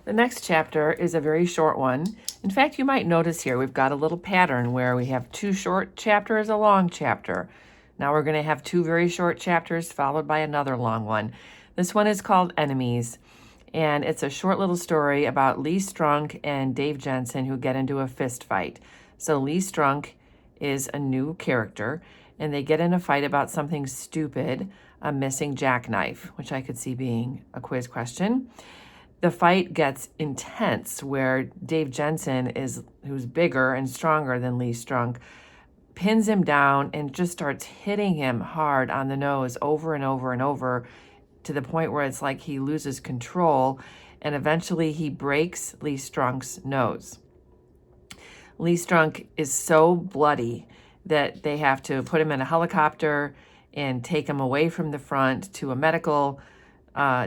The next chapter is a very short one. In fact, you might notice here we've got a little pattern where we have 2 short chapters, a long chapter. Now we're going to have 2 very short chapters followed by another long one. This one is called Enemies, and it's a short little story about Lee Strunk and Dave Jensen who get into a fist fight. So Lee Strunk is a new character, and they get in a fight about something stupid, a missing jackknife, which I could see being a quiz question. The fight gets intense where Dave Jensen, who's bigger and stronger than Lee Strunk, pins him down and just starts hitting him hard on the nose over and over and over to the point where it's like he loses control, and eventually he breaks Lee Strunk's nose. Lee Strunk is so bloody that they have to put him in a helicopter and take him away from the front to a medical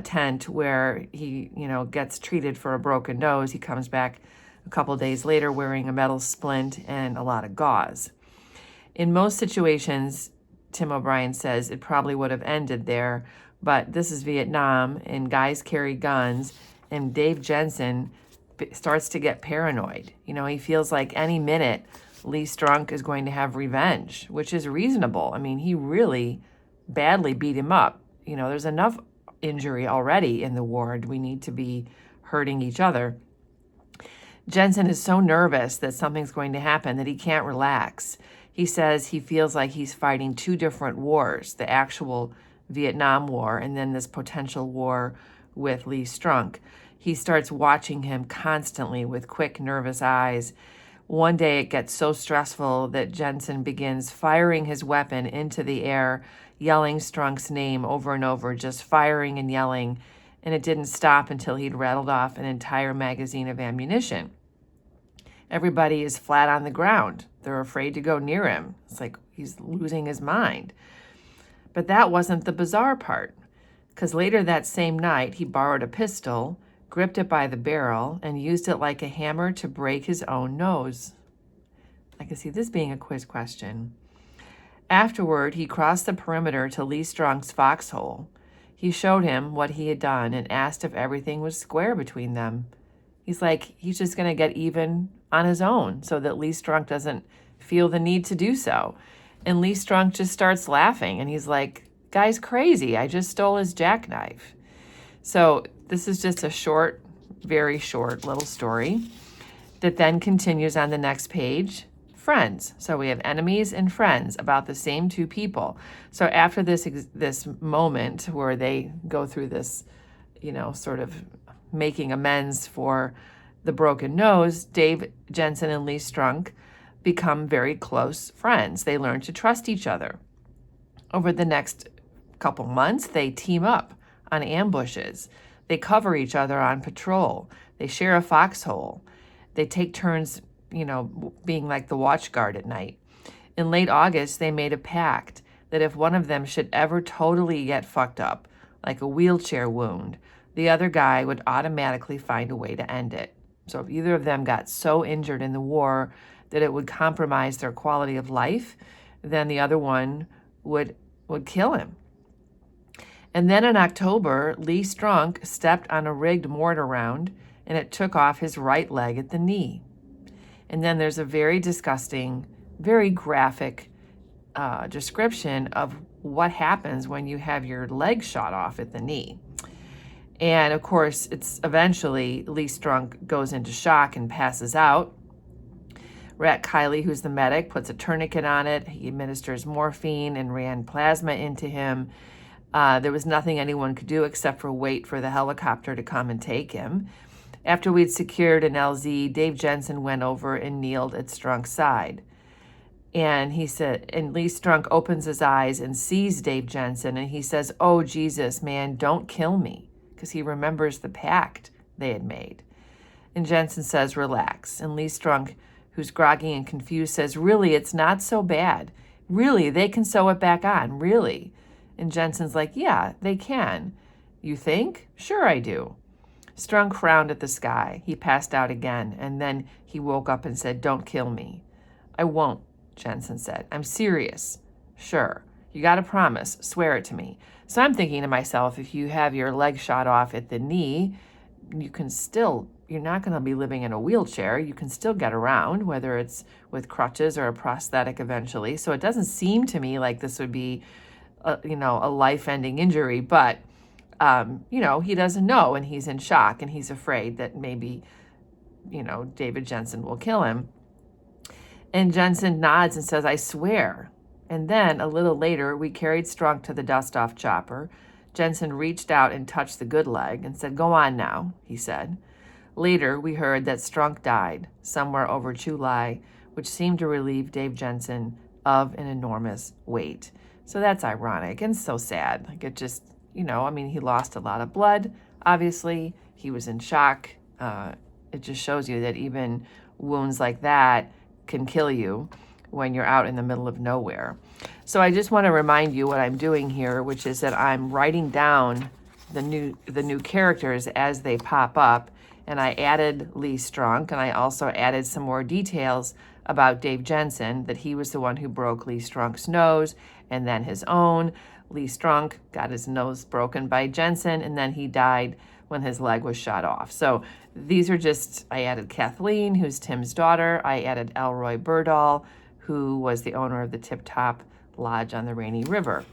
tent where he, gets treated for a broken nose. He comes back a couple days later wearing a metal splint and a lot of gauze. In most situations, Tim O'Brien says it probably would have ended there, but this is Vietnam and guys carry guns, and Dave Jensen starts to get paranoid. He feels like any minute Lee Strunk is going to have revenge, which is reasonable. I mean, he really badly beat him up. There's enough injury already in the war. We need to be hurting each other. Jensen is so nervous that something's going to happen that he can't relax. He says he feels like he's fighting 2 different wars, the actual Vietnam War and then this potential war with Lee Strunk. He starts watching him constantly with quick, nervous eyes. One day it gets so stressful that Jensen begins firing his weapon into the air, yelling Strunk's name over and over, just firing and yelling, and it didn't stop until he'd rattled off an entire magazine of ammunition. Everybody is flat on the ground. They're afraid to go near him. It's like he's losing his mind. But that wasn't the bizarre part, because later that same night he borrowed a pistol, gripped it by the barrel, and used it like a hammer to break his own nose. I can see this being a quiz question. Afterward, he crossed the perimeter to Lee Strunk's foxhole. He showed him what he had done and asked if everything was square between them. He's just going to get even on his own so that Lee Strunk doesn't feel the need to do so. And Lee Strunk just starts laughing, and he's like, "Guy's crazy. I just stole his jackknife." So this is just a short, very short little story that then continues on the next page. Friends. So we have enemies and friends, about the same 2 people. So after this moment where they go through this, sort of making amends for the broken nose, Dave Jensen and Lee Strunk become very close friends. They learn to trust each other. Over the next couple months, they team up on ambushes. They cover each other on patrol. They share a foxhole. They take turns, being like the watch guard at night. In late August, they made a pact that if one of them should ever totally get fucked up, like a wheelchair wound, the other guy would automatically find a way to end it. So if either of them got so injured in the war that it would compromise their quality of life, then the other one would kill him. And then in October, Lee Strunk stepped on a rigged mortar round, and it took off his right leg at the knee. And then there's a very disgusting, very graphic description of what happens when you have your leg shot off at the knee. And of course, it's eventually Lee Strunk goes into shock and passes out. Rat Kiley, who's the medic, puts a tourniquet on it. He administers morphine and ran plasma into him. There was nothing anyone could do except for wait for the helicopter to come and take him. After we'd secured an LZ, Dave Jensen went over and kneeled at Strunk's side. And he said, and Lee Strunk opens his eyes and sees Dave Jensen, and he says, "Oh, Jesus, man, don't kill me," because he remembers the pact they had made. And Jensen says, "Relax." And Lee Strunk, who's groggy and confused, says, "Really, it's not so bad. Really, they can sew it back on, really." And Jensen's like, "Yeah, they can." "You think?" "Sure I do." Strunk frowned at the sky. He passed out again, and then he woke up and said, "Don't kill me." "I won't," Jensen said. "I'm serious." "Sure. You got to promise. Swear it to me." So I'm thinking to myself, if you have your leg shot off at the knee, you're not going to be living in a wheelchair. You can still get around, whether it's with crutches or a prosthetic eventually. So it doesn't seem to me like this would be a life-ending injury, but he doesn't know, and he's in shock, and he's afraid that maybe, David Jensen will kill him. And Jensen nods and says, "I swear." And then a little later, we carried Strunk to the dust-off chopper. Jensen reached out and touched the good leg and said, "Go on now," he said. Later, we heard that Strunk died somewhere over July, which seemed to relieve Dave Jensen of an enormous weight. So that's ironic and so sad. Like, it just, he lost a lot of blood. Obviously, he was in shock. It just shows you that even wounds like that can kill you when you're out in the middle of nowhere. So I just want to remind you what I'm doing here, which is that I'm writing down the new characters as they pop up. And I added Lee Strunk, and I also added some more details about Dave Jensen, that he was the one who broke Lee Strunk's nose, and then his own. Lee Strunk got his nose broken by Jensen, and then he died when his leg was shot off. So these are I added Kathleen, who's Tim's daughter. I added Elroy Birdall, who was the owner of the Tip Top Lodge on the Rainy River.